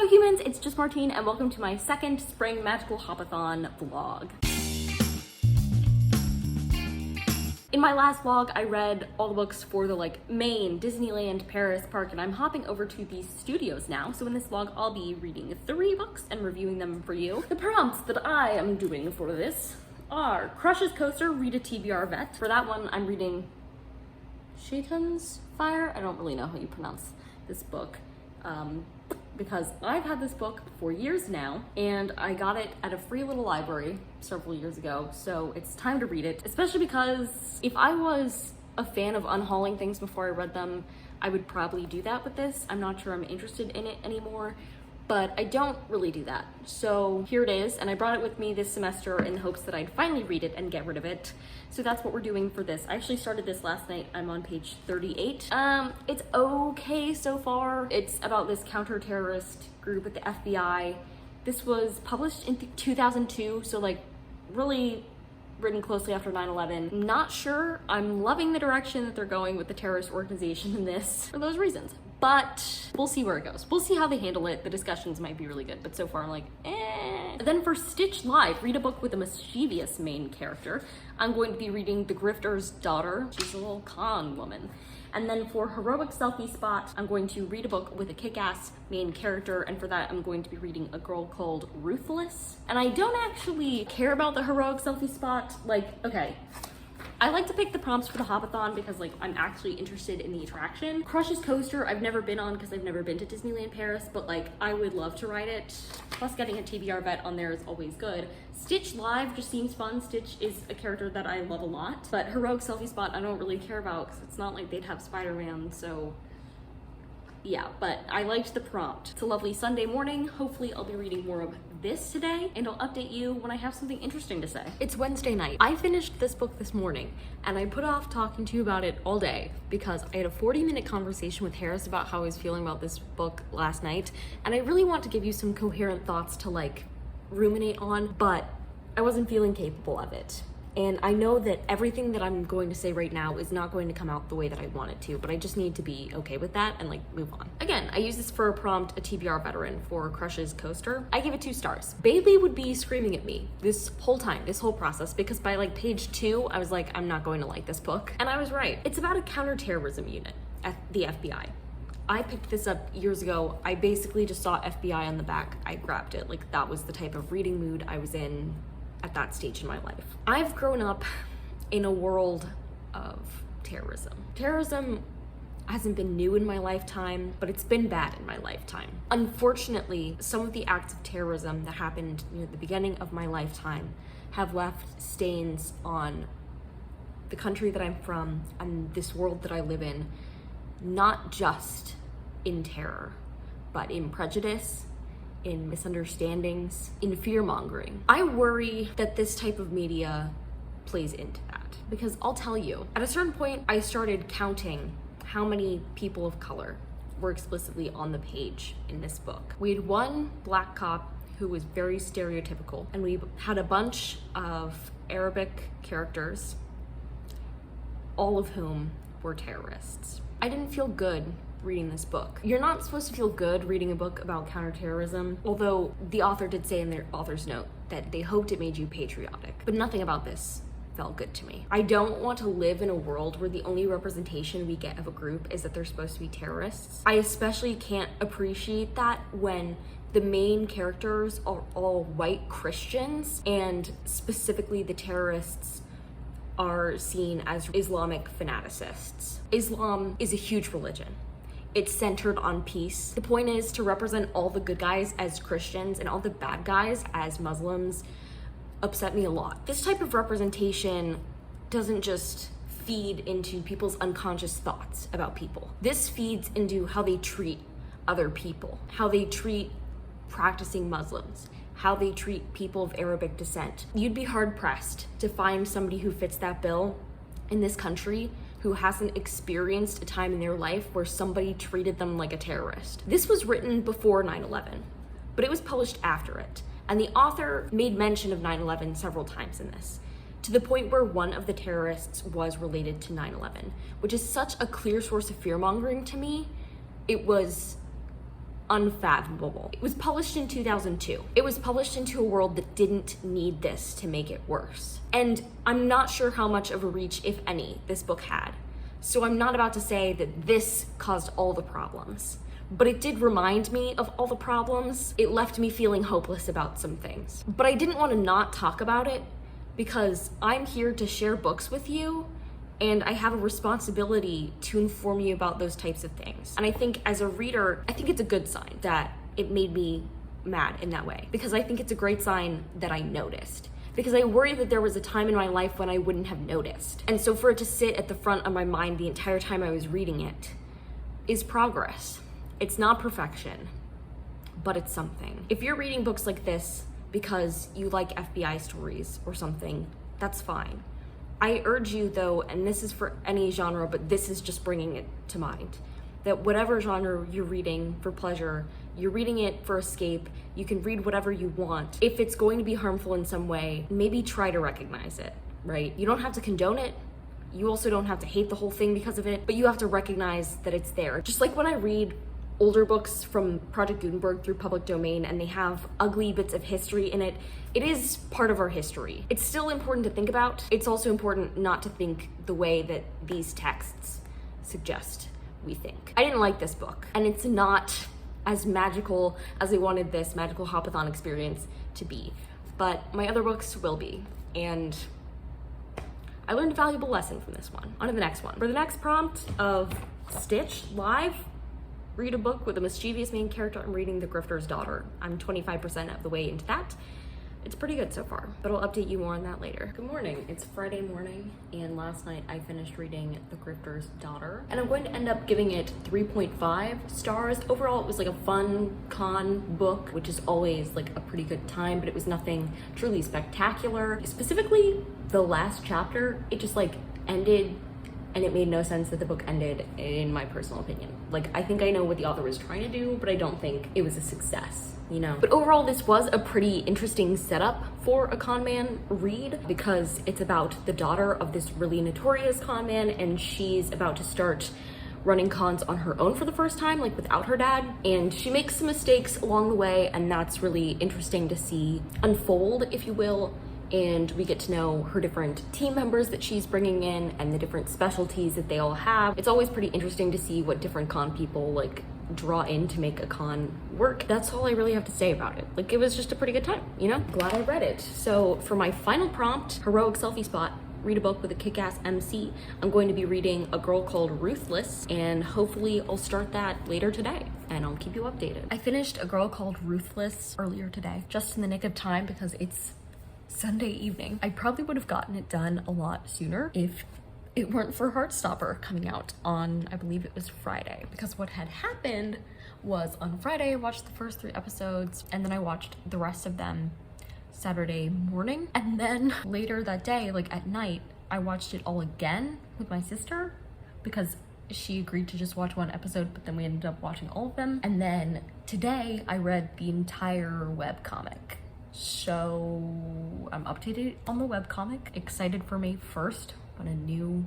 Hello humans, it's just Martine and welcome to my second spring magical hopathon vlog. In my last vlog, I read all the books for the Maine, Disneyland, Paris park, and I'm hopping over to the studios now. So in this vlog, I'll be reading 3 books and reviewing them for you. The prompts that I am doing for this are Crush's Coaster, read a TBR vet. For that one, I'm reading Shaitan's Fire. I don't really know how you pronounce this book. Because I've had this book for years now, and I got it at a free little library several years ago, so it's time to read it, especially because if I was a fan of unhauling things before I read them, I would probably do that with this. I'm not sure I'm interested in it anymore, but I don't really do that. So here it is, and I brought it with me this semester in the hopes that I'd finally read it and get rid of it. So that's what we're doing for this. I actually started this last night. I'm on page 38. It's okay so far. It's about this counter-terrorist group at the FBI. This was published in 2002, so really written closely after 9/11. Not sure I'm loving the direction that they're going with the terrorist organization in this for those reasons. But we'll see where it goes. We'll see how they handle it. The discussions might be really good, but so far I'm like, eh. Then for Stitch Live, read a book with a mischievous main character. I'm going to be reading The Grifter's Daughter. She's a little con woman. And then for Heroic Selfie Spot, I'm going to read a book with a kick-ass main character, and for that I'm going to be reading a girl called Ruthless. And I don't actually care about the Heroic Selfie Spot. Okay. I like to pick the prompts for the hopathon because I'm actually interested in the attraction. Crush's Coaster, I've never been on because I've never been to Disneyland Paris, but I would love to ride it. Plus getting a TBR vet on there is always good. Stitch Live just seems fun. Stitch is a character that I love a lot, but Heroic Selfie Spot I don't really care about because it's not like they'd have Spider-Man, so yeah, but I liked the prompt. It's a lovely Sunday morning. Hopefully I'll be reading more of this today, and I'll update you when I have something interesting to say. It's Wednesday night. I finished this book this morning, and I put off talking to you about it all day because I had a 40-minute conversation with Harris about how I was feeling about this book last night, and I really want to give you some coherent thoughts to ruminate on, but I wasn't feeling capable of it. And I know that everything that I'm going to say right now is not going to come out the way that I want it to, but I just need to be okay with that and move on. Again, I use this for a prompt, a TBR veteran for Crush's Coaster. I gave it 2 stars. Bailey would be screaming at me this whole time, this whole process, because by page 2, I was like, I'm not going to like this book. And I was right. It's about a counterterrorism unit at the FBI. I picked this up years ago. I basically just saw FBI on the back. I grabbed it. That was the type of reading mood I was in at that stage in my life. I've grown up in a world of terrorism. Terrorism hasn't been new in my lifetime, but it's been bad in my lifetime. Unfortunately, some of the acts of terrorism that happened near the beginning of my lifetime have left stains on the country that I'm from and this world that I live in, not just in terror, but in prejudice, in misunderstandings, in fear-mongering. I worry that this type of media plays into that. Because I'll tell you, at a certain point, I started counting how many people of color were explicitly on the page in this book. We had one black cop who was very stereotypical, and we had a bunch of Arabic characters, all of whom were terrorists. I didn't feel good reading this book. You're not supposed to feel good reading a book about counterterrorism, although the author did say in their author's note that they hoped it made you patriotic, but nothing about this felt good to me. I don't want to live in a world where the only representation we get of a group is that they're supposed to be terrorists. I especially can't appreciate that when the main characters are all white Christians, and specifically the terrorists are seen as Islamic fanaticists. Islam is a huge religion. It's centered on peace. The point is to represent all the good guys as Christians and all the bad guys as Muslims upset me a lot. This type of representation doesn't just feed into people's unconscious thoughts about people. This feeds into how they treat other people, how they treat practicing Muslims, how they treat people of Arabic descent. You'd be hard-pressed to find somebody who fits that bill in this country who hasn't experienced a time in their life where somebody treated them like a terrorist. This was written before 9/11, but it was published after it. And the author made mention of 9/11 several times in this, to the point where one of the terrorists was related to 9/11, which is such a clear source of fear-mongering to me. It was unfathomable. It was published in 2002. It was published into a world that didn't need this to make it worse. And I'm not sure how much of a reach, if any, this book had. So I'm not about to say that this caused all the problems, but it did remind me of all the problems. It left me feeling hopeless about some things. But I didn't want to not talk about it because I'm here to share books with you, and I have a responsibility to inform you about those types of things. And I think as a reader, I think it's a good sign that it made me mad in that way, because I think it's a great sign that I noticed. Because I worry that there was a time in my life when I wouldn't have noticed. And so for it to sit at the front of my mind the entire time I was reading it is progress. It's not perfection, but it's something. If you're reading books like this because you like FBI stories or something, that's fine. I urge you though, and this is for any genre, but this is just bringing it to mind, that whatever genre you're reading for pleasure, you're reading it for escape, you can read whatever you want. If it's going to be harmful in some way, maybe try to recognize it, right? You don't have to condone it. You also don't have to hate the whole thing because of it, but you have to recognize that it's there. Just like when I read older books from Project Gutenberg through public domain and they have ugly bits of history in it, it is part of our history. It's still important to think about. It's also important not to think the way that these texts suggest we think. I didn't like this book, and it's not as magical as I wanted this magical HOPATHON experience to be, but my other books will be, and I learned a valuable lesson from this one. On to the next one. For the next prompt of Stitch Live, read a book with a mischievous main character. I'm reading The Grifter's Daughter. I'm 25% of the way into that. It's pretty good so far, but I'll update you more on that later. Good morning, it's Friday morning, and last night I finished reading The Grifter's Daughter, and I'm going to end up giving it 3.5 stars. Overall, it was like a fun con book, which is always like a pretty good time, but it was nothing truly spectacular. Specifically, the last chapter, it just like ended, and it made no sense that the book ended, in my personal opinion. Like, I think I know what the author was trying to do, but I don't think it was a success, you know? But overall, this was a pretty interesting setup for a con man read, because it's about the daughter of this really notorious con man, and she's about to start running cons on her own for the first time, like without her dad, and she makes some mistakes along the way, and that's really interesting to see unfold, if you will. And we get to know her different team members that she's bringing in and the different specialties that they all have. It's always pretty interesting to see what different con people like draw in to make a con work. That's all I really have to say about it. Like, it was just a pretty good time, you know? Glad I read it. So for my final prompt, heroic selfie spot, read a book with a kick-ass MC, I'm going to be reading A Girl Called Ruthless, and hopefully I'll start that later today, and I'll keep you updated. I finished A Girl Called Ruthless earlier today, just in the nick of time because it's Sunday evening. I probably would have gotten it done a lot sooner if it weren't for Heartstopper coming out on, I believe it was Friday. Because what had happened was on Friday, I watched the first 3 episodes, and then I watched the rest of them Saturday morning. And then later that day, like at night, I watched it all again with my sister because she agreed to just watch 1 episode, but then we ended up watching all of them. And then today I read the entire webcomic. So I'm updated on the webcomic, excited for May 1st when a new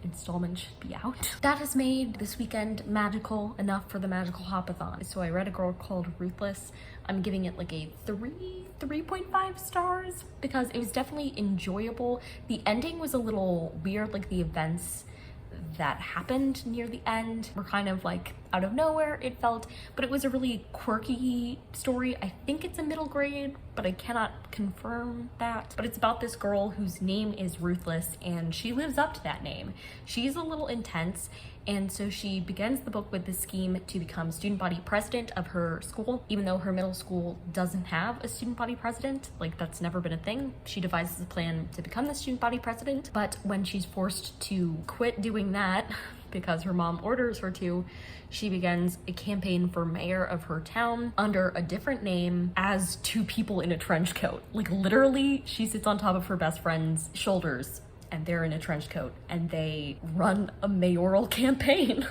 installment should be out. That has made this weekend magical enough for the magical Hopathon. So I read A Girl Called Ruthless. I'm giving it like a 3.5 stars because it was definitely enjoyable. The ending was a little weird, like the events that happened near the end were kind of like out of nowhere, it felt, but it was a really quirky story. I think it's a middle grade, but I cannot confirm that. But it's about this girl whose name is Ruthless, and she lives up to that name. She's a little intense, and so she begins the book with this scheme to become student body president of her school, even though her middle school doesn't have a student body president. Like, that's never been a thing. She devises a plan to become the student body president, but when she's forced to quit doing that because her mom orders her to, she begins a campaign for mayor of her town under a different name as 2 people in a trench coat. Like, literally, she sits on top of her best friend's shoulders and they're in a trench coat and they run a mayoral campaign.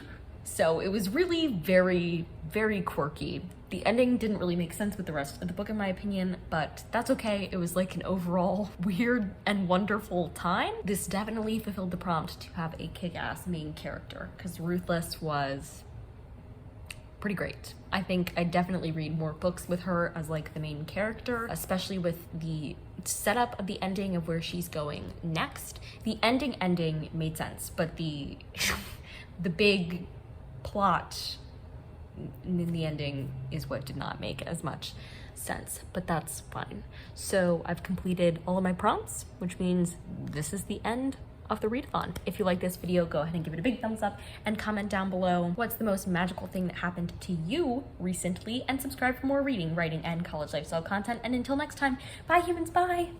So it was really very, very quirky. The ending didn't really make sense with the rest of the book in my opinion, but that's okay. It was like an overall weird and wonderful time. This definitely fulfilled the prompt to have a kick-ass main character because Ruthless was pretty great. I think I'd definitely read more books with her as like the main character, especially with the setup of the ending of where she's going next. The ending made sense, but the the big plot in the ending is what did not make as much sense, but that's fine. So I've completed all of my prompts, which means this is the end of the readathon. If you like this video, go ahead and give it a big thumbs up and comment down below what's the most magical thing that happened to you recently, and subscribe for more reading, writing, and college lifestyle content. And until next time, bye humans, bye!